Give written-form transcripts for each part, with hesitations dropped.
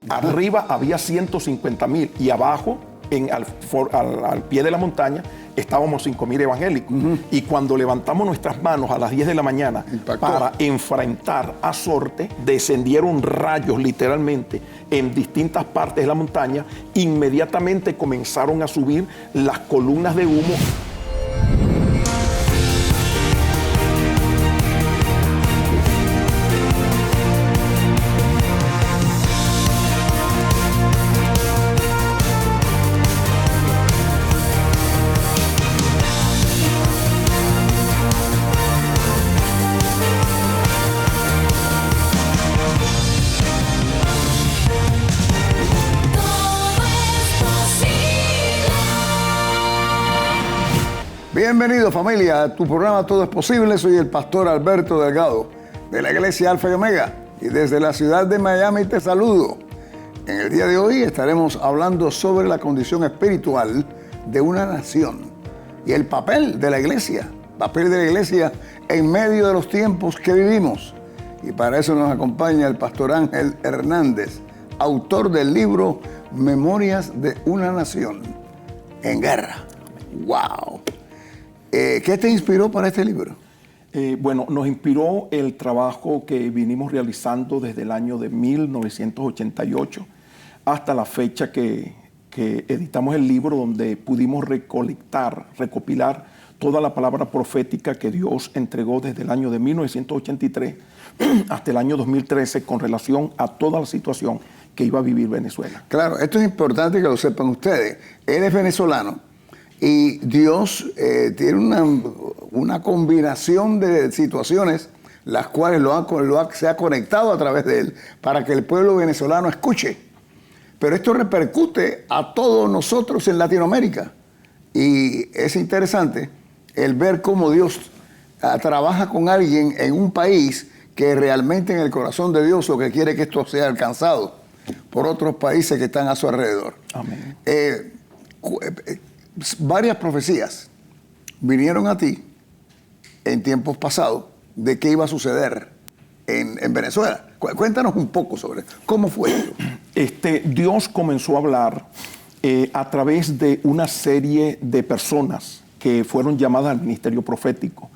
Arriba había 150,000 y abajo, al pie de la montaña, estábamos 5,000 evangélicos. Y cuando levantamos nuestras manos a las 10 de la mañana para enfrentar a Sorte, descendieron rayos literalmente en distintas partes de la montaña. Inmediatamente comenzaron a subir las columnas de humo. Bienvenido, familia, a tu programa Todo es Posible. Soy el pastor Alberto Delgado de la iglesia Alfa y Omega y desde la ciudad de Miami te saludo. En el día de hoy estaremos hablando sobre la condición espiritual de una nación y el papel de la iglesia en medio de los tiempos que vivimos. Y para eso nos acompaña el pastor Ángel Hernández, autor del libro Memorias de una nación en guerra. ¡Wow! ¿Qué te inspiró para este libro? Bueno, nos inspiró el trabajo que vinimos realizando desde el año de 1988 hasta la fecha que editamos el libro, donde pudimos recopilar toda la palabra profética que Dios entregó desde el año de 1983 hasta el año 2013 con relación a toda la situación que iba a vivir Venezuela. Claro, esto es importante que lo sepan ustedes. Él es venezolano. Y Dios tiene una combinación de situaciones, las cuales se ha conectado a través de él para que el pueblo venezolano escuche. Pero esto repercute a todos nosotros en Latinoamérica. Y es interesante el ver cómo Dios trabaja con alguien en un país que realmente en el corazón de Dios lo que quiere que esto sea alcanzado por otros países que están a su alrededor. Amén. Varias profecías vinieron a ti en tiempos pasados de qué iba a suceder en Venezuela. Cuéntanos un poco sobre cómo fue esto. Dios comenzó a hablar a través de una serie de personas que fueron llamadas al ministerio profético,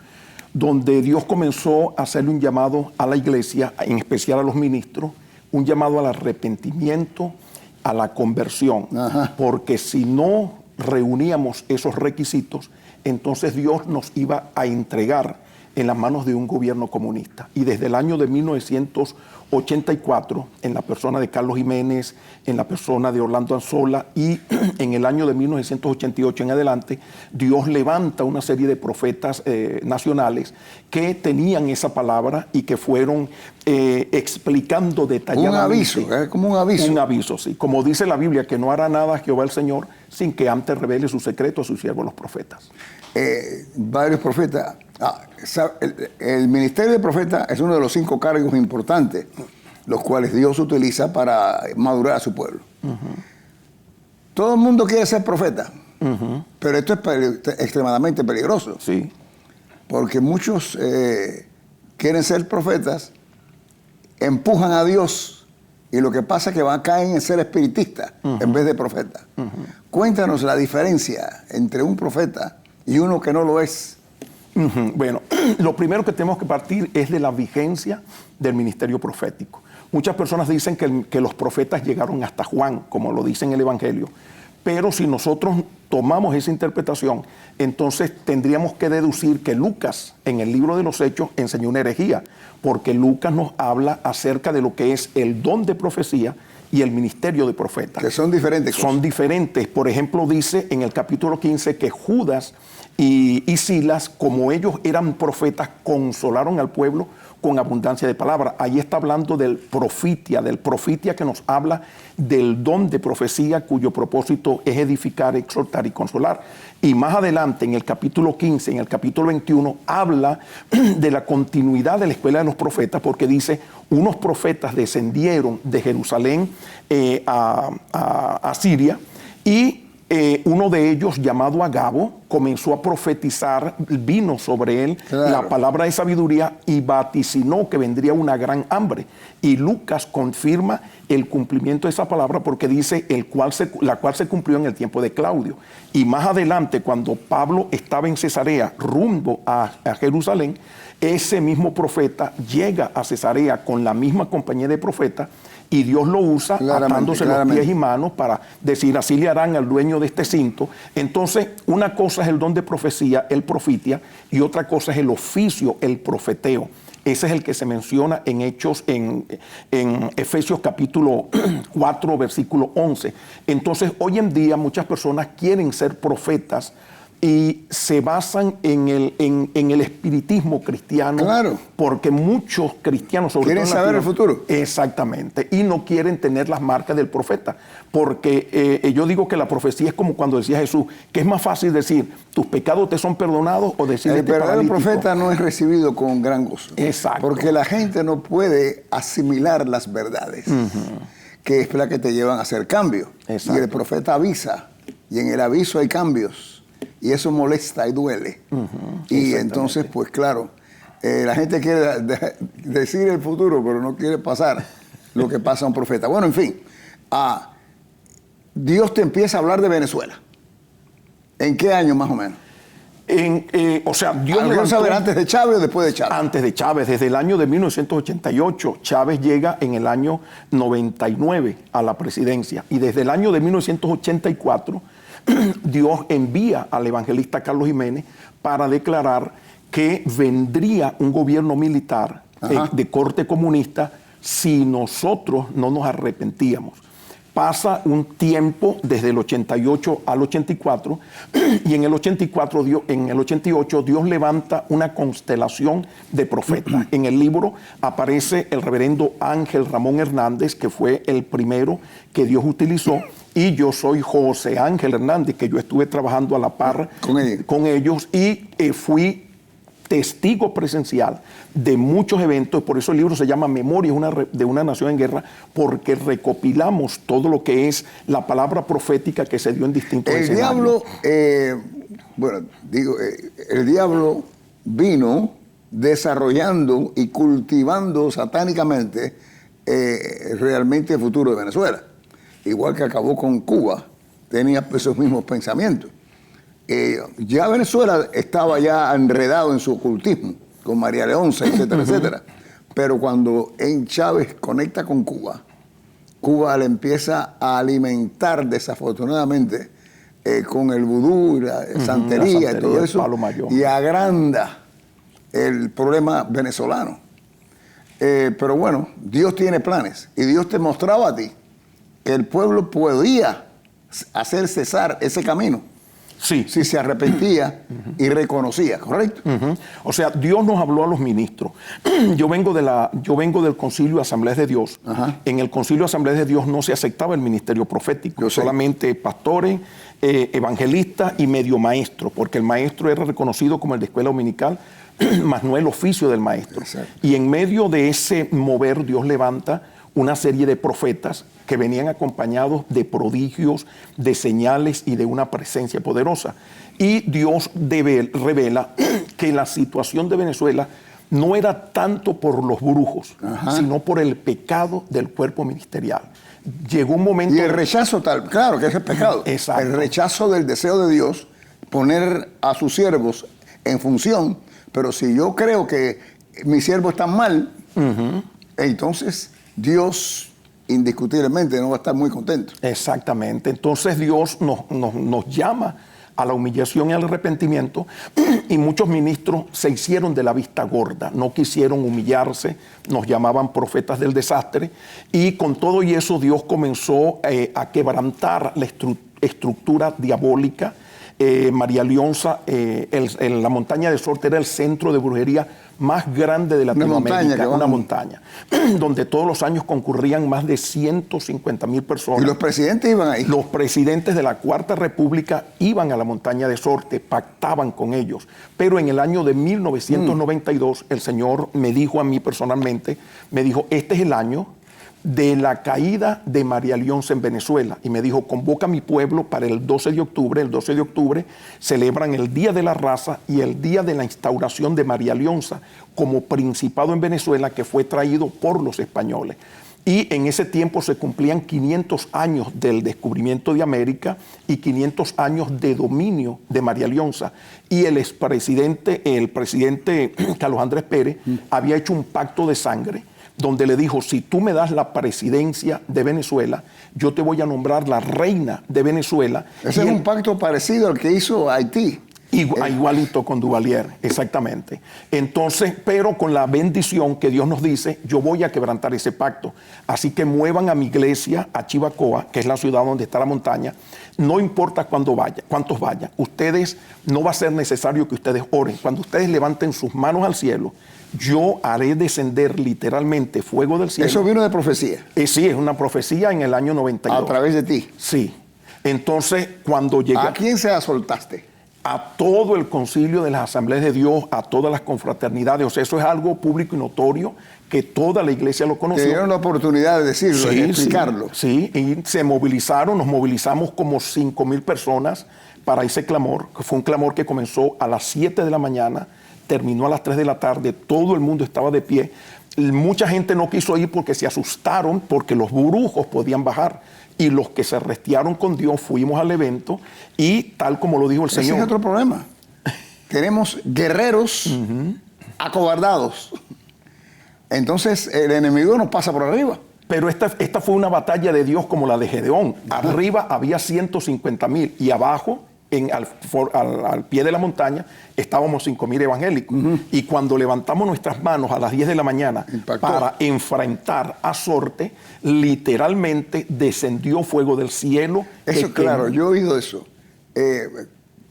donde Dios comenzó a hacerle un llamado a la iglesia, en especial a los ministros, un llamado al arrepentimiento, a la conversión. Ajá. Porque si no reuníamos esos requisitos, entonces Dios nos iba a entregar en las manos de un gobierno comunista. Y desde el año de 1984, en la persona de Carlos Jiménez, en la persona de Orlando Anzola y en el año de 1988 en adelante, Dios levanta una serie de profetas nacionales que tenían esa palabra y que fueron explicando detalladamente. Un aviso, como un aviso. Un aviso, sí. Como dice la Biblia, que no hará nada Jehová el Señor sin que antes revele su secreto a sus siervos los profetas. Varios profetas. El ministerio de profeta es uno de los 5 cargos importantes, los cuales Dios utiliza para madurar a su pueblo. Todo el mundo quiere ser profeta, pero esto es extremadamente peligroso. Sí. Porque muchos quieren ser profetas, empujan a Dios y lo que pasa es que van a caer en ser espiritistas en vez de profeta. Cuéntanos la diferencia entre un profeta y uno que no lo es. Bueno, lo primero que tenemos que partir es de la vigencia del ministerio profético. Muchas personas dicen que los profetas llegaron hasta Juan, como lo dice en el Evangelio. Pero si nosotros tomamos esa interpretación, entonces tendríamos que deducir que Lucas, en el libro de los Hechos, enseñó una herejía, porque Lucas nos habla acerca de lo que es el don de profecía y el ministerio de profeta. Que son diferentes cosas. Son diferentes. Por ejemplo, dice en el capítulo 15 que Judas y Silas, como ellos eran profetas, consolaron al pueblo con abundancia de palabra. Ahí está hablando del profitia que nos habla del don de profecía, cuyo propósito es edificar, exhortar y consolar. Y más adelante, en el capítulo 15, en el capítulo 21, habla de la continuidad de la escuela de los profetas, porque dice, unos profetas descendieron de Jerusalén a Siria y uno de ellos, llamado Agabo, comenzó a profetizar, vino sobre él la palabra de sabiduría y vaticinó que vendría una gran hambre. Y Lucas confirma el cumplimiento de esa palabra porque dice la cual se cumplió en el tiempo de Claudio. Y más adelante, cuando Pablo estaba en Cesarea, rumbo a Jerusalén, ese mismo profeta llega a Cesarea con la misma compañía de profetas y Dios lo usa atándose los pies y manos para decir, así le harán al dueño de este cinto. Entonces, una cosa es el don de profecía, el profitia, y otra cosa es el oficio, el profeteo. Ese es el que se menciona en Hechos, en Efesios capítulo 4, versículo 11. Entonces, hoy en día muchas personas quieren ser profetas y se basan en el espiritismo cristiano. Claro. Porque muchos cristianos, sobre quieren todo saber el futuro. Exactamente. Y no quieren tener las marcas del profeta. Porque yo digo que la profecía es como cuando decía Jesús, que es más fácil decir, tus pecados te son perdonados, o decir, el verdadero profeta no es recibido con gran gozo. Exacto. Porque la gente no puede asimilar las verdades, que es la que te llevan a hacer cambios. Y el profeta avisa, y en el aviso hay cambios. Y eso molesta y duele. Y entonces, pues claro, la gente quiere decir el futuro, pero no quiere pasar lo que pasa a un profeta. Bueno, en fin, Dios te empieza a hablar de Venezuela. ¿En qué año más o menos? O sea, Dios levantó, saber antes de Chávez o después de Chávez. Antes de Chávez, desde el año de 1988. Chávez llega en el año 99 a la presidencia. Y desde el año de 1984, Dios envía al evangelista Carlos Jiménez para declarar que vendría un gobierno militar de corte comunista si nosotros no nos arrepentíamos. Pasa un tiempo desde el 88 al 84 y en el 88 Dios levanta una constelación de profetas. En el libro aparece el reverendo Ángel Ramón Hernández, que fue el primero que Dios utilizó, y yo soy José Ángel Hernández, que yo estuve trabajando a la par con ellos y fui testigo presencial de muchos eventos. Por eso el libro se llama Memorias de una nación en guerra, porque recopilamos todo lo que es la palabra profética que se dio en distintos escenarios. El diablo vino desarrollando y cultivando satánicamente realmente el futuro de Venezuela. Igual que acabó con Cuba, tenía esos mismos pensamientos. Ya Venezuela estaba ya enredado en su ocultismo, con María Leonza, etcétera, etcétera. Pero cuando Chávez conecta con Cuba, Cuba le empieza a alimentar desafortunadamente con el vudú, la santería y todo eso, y agranda el problema venezolano. Pero bueno, Dios tiene planes, y Dios te mostraba a ti que el pueblo podía hacer cesar ese camino. Sí. Si se arrepentía y reconocía, ¿correcto? O sea, Dios nos habló a los ministros. Yo vengo del Concilio de Asambleas de Dios. En el Concilio de Asambleas de Dios no se aceptaba el ministerio profético, solamente pastores, evangelistas y medio maestro, porque el maestro era reconocido como el de escuela dominical, más no el oficio del maestro. Exacto. Y en medio de ese mover, Dios levanta una serie de profetas que venían acompañados de prodigios, de señales y de una presencia poderosa. Y Dios revela que la situación de Venezuela no era tanto por los brujos, sino por el pecado del cuerpo ministerial. Llegó un momento... Y el rechazo tal, claro que es el pecado. Exacto. El rechazo del deseo de Dios, poner a sus siervos en función, pero si yo creo que mis siervos están mal, entonces Dios indiscutiblemente no va a estar muy contento. Exactamente. Entonces Dios nos llama a la humillación y al arrepentimiento, y muchos ministros se hicieron de la vista gorda, no quisieron humillarse, nos llamaban profetas del desastre, y con todo y eso Dios comenzó a quebrantar la estructura diabólica. María Leonza, la montaña de Sorte era el centro de brujería más grande de Latinoamérica, una montaña, donde todos los años concurrían más de 150,000 personas. ¿Y los presidentes iban ahí? Los presidentes de la Cuarta República iban a la montaña de Sorte, pactaban con ellos. Pero en el año de 1992, el Señor me dijo a mí personalmente, me dijo, este es el año de la caída de María Leonza en Venezuela y me dijo, convoca a mi pueblo para el 12 de octubre. El 12 de octubre celebran el Día de la Raza y el día de la instauración de María Leonza como principado en Venezuela, que fue traído por los españoles. Y en ese tiempo se cumplían 500 años del descubrimiento de América y 500 años de dominio de María Leonza. Y el presidente Carlos Andrés Pérez había hecho un pacto de sangre donde le dijo, si tú me das la presidencia de Venezuela, yo te voy a nombrar la reina de Venezuela. Ese es un pacto parecido al que hizo Haití. Igualito con Duvalier, exactamente. Entonces, pero con la bendición que Dios nos dice, yo voy a quebrantar ese pacto. Así que muevan a mi iglesia, a Chivacoa, que es la ciudad donde está la montaña. No importa cuántos vayan. Ustedes, no va a ser necesario que ustedes oren. Cuando ustedes levanten sus manos al cielo, yo haré descender literalmente fuego del cielo. ¿Eso vino de profecía? Sí, es una profecía en el año 92. ¿A través de ti? Sí. Entonces, cuando llegué... ¿A quién se la soltaste? A todo el concilio de las asambleas de Dios, a todas las confraternidades. O sea, eso es algo público y notorio que toda la iglesia lo conoció. Te dieron la oportunidad de decirlo, de explicarlo. Sí, y se movilizaron, nos movilizamos como 5,000 personas para ese clamor, que fue un clamor que comenzó a las 7 de la mañana, terminó a las 3 de la tarde, todo el mundo estaba de pie. Mucha gente no quiso ir porque se asustaron, porque los brujos podían bajar. Y los que se restiaron con Dios fuimos al evento y tal como lo dijo el Señor. Ese es otro problema. Tenemos guerreros acobardados. Entonces el enemigo nos pasa por arriba. Pero esta fue una batalla de Dios como la de Gedeón. Arriba había 150,000 y abajo, al pie de la montaña, estábamos 5,000 evangélicos. Y cuando levantamos nuestras manos a las 10 de la mañana para enfrentar a Sorte, literalmente descendió fuego del cielo. Eso, claro, yo he oído eso.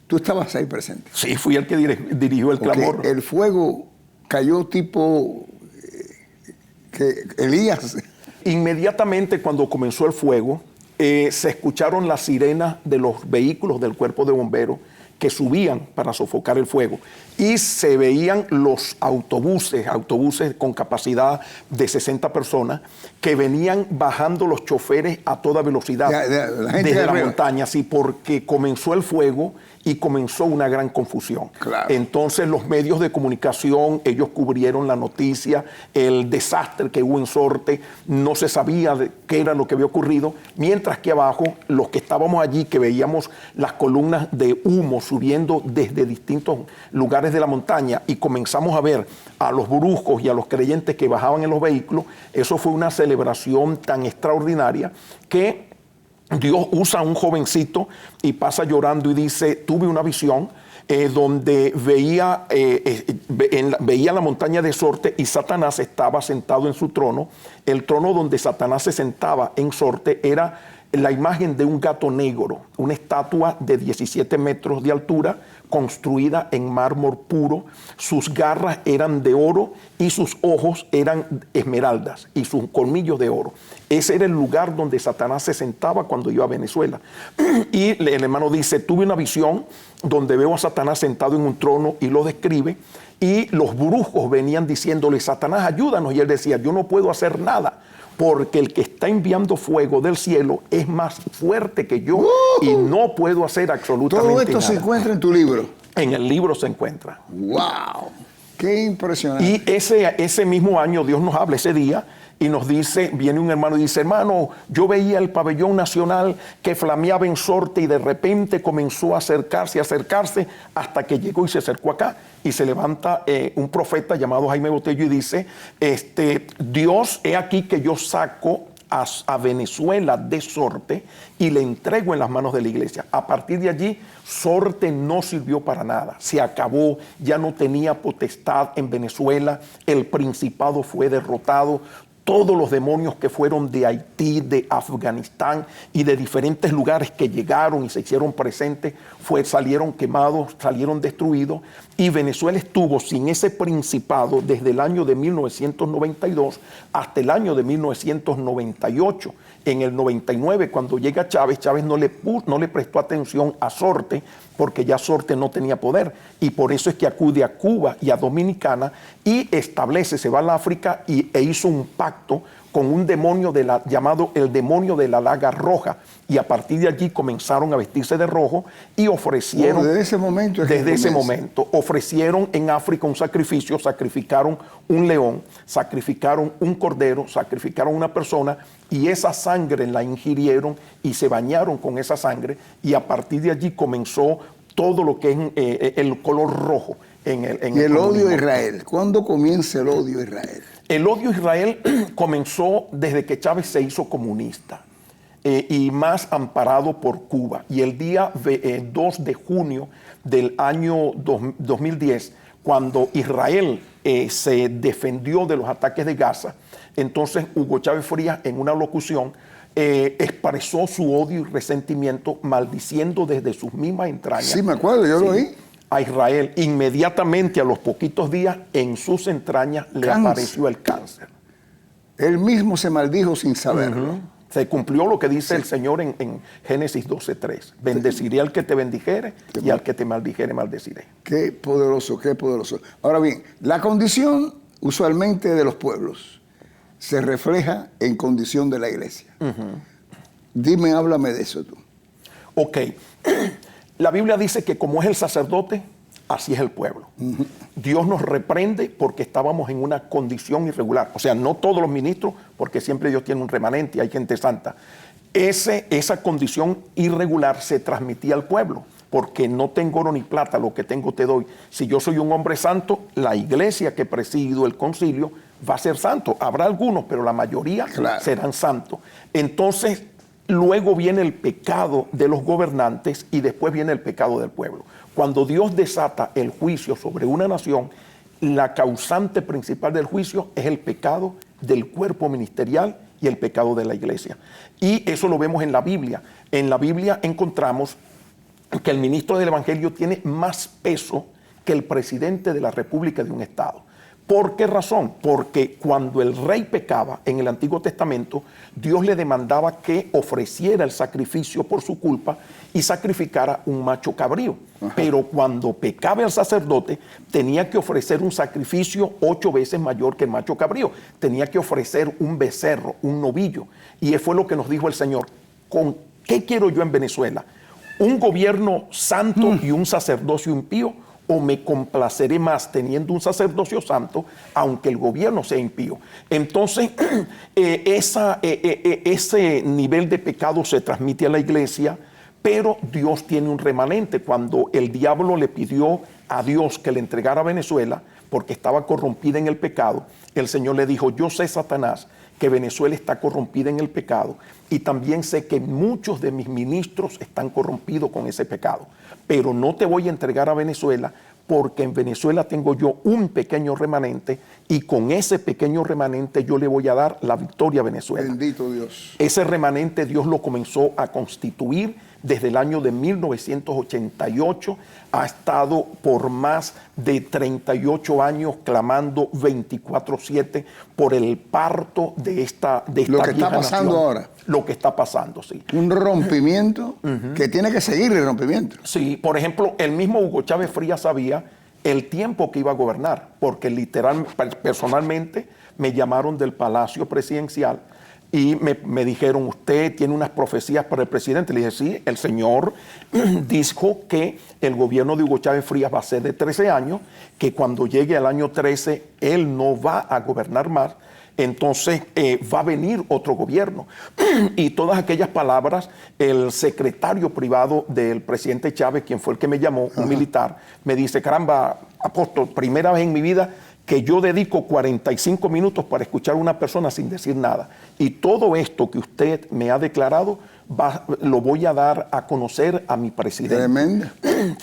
Tú estabas ahí presente. Sí, fui el que dirigió el clamor. El fuego cayó tipo que Elías. Inmediatamente cuando comenzó el fuego, se escucharon las sirenas de los vehículos del cuerpo de bomberos que subían para sofocar el fuego y se veían los autobuses con capacidad de 60 personas que venían bajando los choferes a toda velocidad desde la montaña, sí, porque comenzó el fuego y comenzó una gran confusión. Claro. Entonces los medios de comunicación, ellos cubrieron la noticia, el desastre que hubo en Sorte, no se sabía qué era lo que había ocurrido, mientras que abajo, los que estábamos allí, que veíamos las columnas de humo subiendo desde distintos lugares de la montaña y comenzamos a ver a los brujos y a los creyentes que bajaban en los vehículos, eso fue una celebración tan extraordinaria que Dios usa a un jovencito y pasa llorando y dice, tuve una visión donde veía la montaña de Sorte y Satanás estaba sentado en su trono. El trono donde Satanás se sentaba en Sorte era la imagen de un gato negro, una estatua de 17 metros de altura, construida en mármol puro. Sus garras eran de oro y sus ojos eran esmeraldas y sus colmillos de oro. Ese era el lugar donde Satanás se sentaba cuando iba a Venezuela. Y el hermano dice, tuve una visión donde veo a Satanás sentado en un trono y lo describe. Y los brujos venían diciéndole, Satanás, ayúdanos. Y él decía, yo no puedo hacer nada, porque el que está enviando fuego del cielo es más fuerte que yo y no puedo hacer absolutamente nada. Todo esto se encuentra en tu libro. En el libro se encuentra. ¡Wow! ¡Qué impresionante! Y ese mismo año Dios nos habla ese día y nos dice, viene un hermano y dice, hermano, yo veía el pabellón nacional que flameaba en Sorte y de repente comenzó a acercarse hasta que llegó y se acercó acá. Y se levanta un profeta llamado Jaime Botello y dice, Dios, he aquí que yo saco a Venezuela de Sorte y le entrego en las manos de la iglesia. A partir de allí, Sorte no sirvió para nada. Se acabó, ya no tenía potestad en Venezuela, el principado fue derrotado. Todos los demonios que fueron de Haití, de Afganistán y de diferentes lugares que llegaron y se hicieron presentes, salieron quemados, salieron destruidos. Y Venezuela estuvo sin ese principado desde el año de 1992 hasta el año de 1998. En el 99, cuando llega Chávez, Chávez no le prestó atención a Sorte, porque ya Sorte no tenía poder. Y por eso es que acude a Cuba y a Dominicana y se va al África e hizo un pacto con un demonio llamado el demonio de la llaga roja. Y a partir de allí comenzaron a vestirse de rojo y ofrecieron... desde ese momento es que Desde ese comienza. momento ofrecieron en África un sacrificio, sacrificaron un león, sacrificaron un cordero, sacrificaron una persona y esa sangre la ingirieron y se bañaron con esa sangre y a partir de allí comenzó todo lo que es el color rojo en el Y el odio comunismo. a Israel. ¿Cuándo comienza el odio a Israel? El odio a Israel comenzó desde que Chávez se hizo comunista y más amparado por Cuba. Y el día 2 de junio del año 2010, cuando Israel se defendió de los ataques de Gaza, entonces Hugo Chávez Frías en una locución expresó su odio y resentimiento maldiciendo desde sus mismas entrañas. Sí, me acuerdo, yo lo oí. A Israel. Inmediatamente a los poquitos días en sus entrañas le Cáncer. apareció el cáncer. Él mismo se maldijo sin saberlo. Se cumplió lo que dice el Señor en Génesis 12:3. Bendeciré al que te bendijere y al que te maldijere maldeciré. Qué poderoso, qué poderoso. Ahora bien, la condición usualmente de los pueblos se refleja en condición de la iglesia. Dime, háblame de eso tú. Ok. La Biblia dice que como es el sacerdote, así es el pueblo. Dios nos reprende porque estábamos en una condición irregular. O sea, no todos los ministros, porque siempre Dios tiene un remanente y hay gente santa. Esa condición irregular se transmitía al pueblo, porque no tengo oro ni plata, lo que tengo te doy. Si yo soy un hombre santo, la iglesia que presido, el concilio, va a ser santo. Habrá algunos, pero la mayoría serán santos. Entonces, luego viene el pecado de los gobernantes y después viene el pecado del pueblo. Cuando Dios desata el juicio sobre una nación, la causante principal del juicio es el pecado del cuerpo ministerial y el pecado de la iglesia. Y eso lo vemos en la Biblia. En la Biblia encontramos que el ministro del Evangelio tiene más peso que el presidente de la República de un estado. ¿Por qué razón? Porque cuando el rey pecaba en el Antiguo Testamento, Dios le demandaba que ofreciera el sacrificio por su culpa y sacrificara un macho cabrío. Pero cuando pecaba el sacerdote, tenía que ofrecer un sacrificio 8 veces mayor que el macho cabrío. Tenía que ofrecer un becerro, un novillo. Y fue lo que nos dijo el Señor. ¿Con qué quiero yo en Venezuela? ¿Un gobierno santo y un sacerdocio impío? ¿O me complaceré más teniendo un sacerdocio santo, aunque el gobierno sea impío? Entonces, ese nivel de pecado se transmite a la iglesia, pero Dios tiene un remanente. Cuando el diablo le pidió a Dios que le entregara a Venezuela, porque estaba corrompida en el pecado, el Señor le dijo: yo sé, Satanás, que Venezuela está corrompida en el pecado y también sé que muchos de mis ministros están corrompidos con ese pecado, pero no te voy a entregar a Venezuela porque en Venezuela tengo yo un pequeño remanente y con ese pequeño remanente yo le voy a dar la victoria a Venezuela. Bendito Dios. Ese remanente Dios lo comenzó a constituir desde el año de 1988, ha estado por más de 38 años clamando 24/7 por el parto de esta Lo que está vieja pasando nación. ahora. Lo que está pasando, sí. Un rompimiento que tiene que seguir el rompimiento. Sí, por ejemplo, el mismo Hugo Chávez Frías sabía el tiempo que iba a gobernar, porque personalmente me llamaron del Palacio Presidencial y me dijeron: usted tiene unas profecías para el presidente. Le dije: sí, el señor dijo que el gobierno de Hugo Chávez Frías va a ser de 13 años, que cuando llegue al año 13 él no va a gobernar más, entonces va a venir otro gobierno. Y todas aquellas palabras, el secretario privado del presidente Chávez, quien fue el que me llamó, un militar, me dice: caramba, apóstol, primera vez en mi vida que yo dedico 45 minutos para escuchar a una persona sin decir nada. Y todo esto que usted me ha declarado, lo voy a dar a conocer a mi presidente. Tremendo.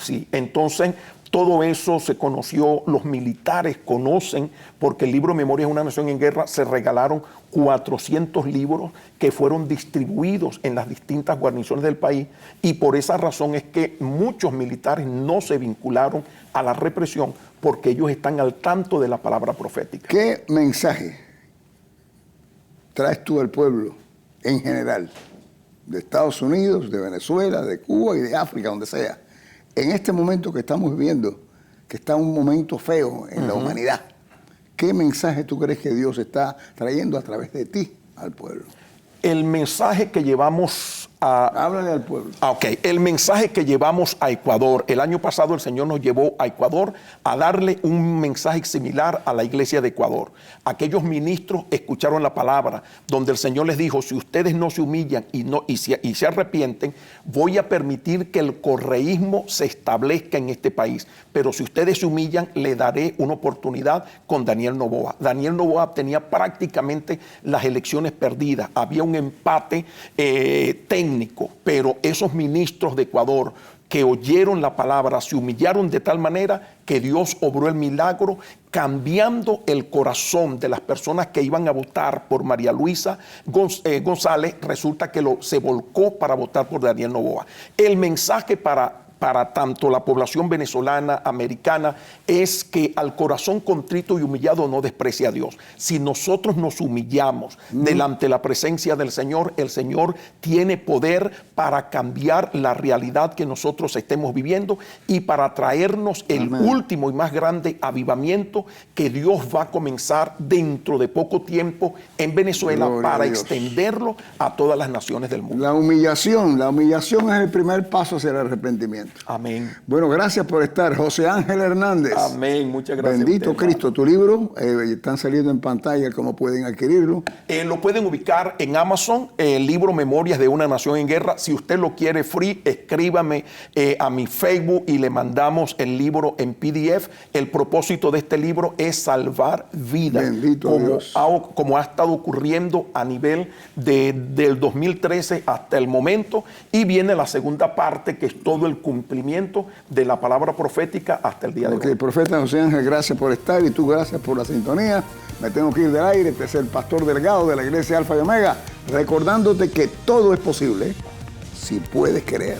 Sí, entonces todo eso se conoció, los militares conocen, porque el libro Memorias de una Nación en Guerra se regalaron 400 libros que fueron distribuidos en las distintas guarniciones del país, y por esa razón es que muchos militares no se vincularon a la represión, porque ellos están al tanto de la palabra profética. ¿Qué mensaje traes tú al pueblo en general, de Estados Unidos, de Venezuela, de Cuba y de África, donde sea, en este momento que estamos viviendo, que está un momento feo en la humanidad? ¿Qué mensaje tú crees que Dios está trayendo a través de ti al pueblo. El mensaje que llevamos a... Háblale al pueblo. Ok, el mensaje que llevamos a Ecuador. El año pasado el Señor nos llevó a Ecuador a darle un mensaje similar a la iglesia de Ecuador. Aquellos ministros escucharon la palabra donde el Señor les dijo, si ustedes no se humillan y se arrepienten, voy a permitir que el correísmo se establezca en este país. Pero si ustedes se humillan, le daré una oportunidad con Daniel Noboa. Daniel Noboa tenía prácticamente las elecciones perdidas. Había un empate técnico, pero esos ministros de Ecuador que oyeron la palabra se humillaron de tal manera que Dios obró el milagro, cambiando el corazón de las personas que iban a votar por María Luisa González. Resulta que se volcó para votar por Daniel Noboa. El mensaje para tanto la población venezolana, americana, es que al corazón contrito y humillado no desprecia a Dios. Si nosotros nos humillamos delante de la presencia del Señor, el Señor tiene poder para cambiar la realidad que nosotros estemos viviendo y para traernos el último y más grande avivamiento que Dios va a comenzar dentro de poco tiempo en Venezuela. Gloria para extenderlo a todas las naciones del mundo. La humillación es el primer paso hacia el arrepentimiento. Amén. Bueno, gracias por estar, José Ángel Hernández. Amén, muchas gracias. Bendito Cristo, tu libro, están saliendo en pantalla, ¿cómo pueden adquirirlo? Lo pueden ubicar en Amazon, el libro Memorias de una Nación en Guerra. Si usted lo quiere free, escríbame a mi Facebook y le mandamos el libro en PDF. El propósito de este libro es salvar vidas. Bendito Dios. Como ha estado ocurriendo a nivel del 2013 hasta el momento. Y viene la segunda parte, que es todo el cumplimiento de la palabra profética hasta el día de hoy. Profeta José Ángel, gracias por estar y tú gracias por la sintonía. Me tengo que ir del aire. Este es el pastor Delgado de la iglesia Alfa y Omega, recordándote que todo es posible si puedes creer.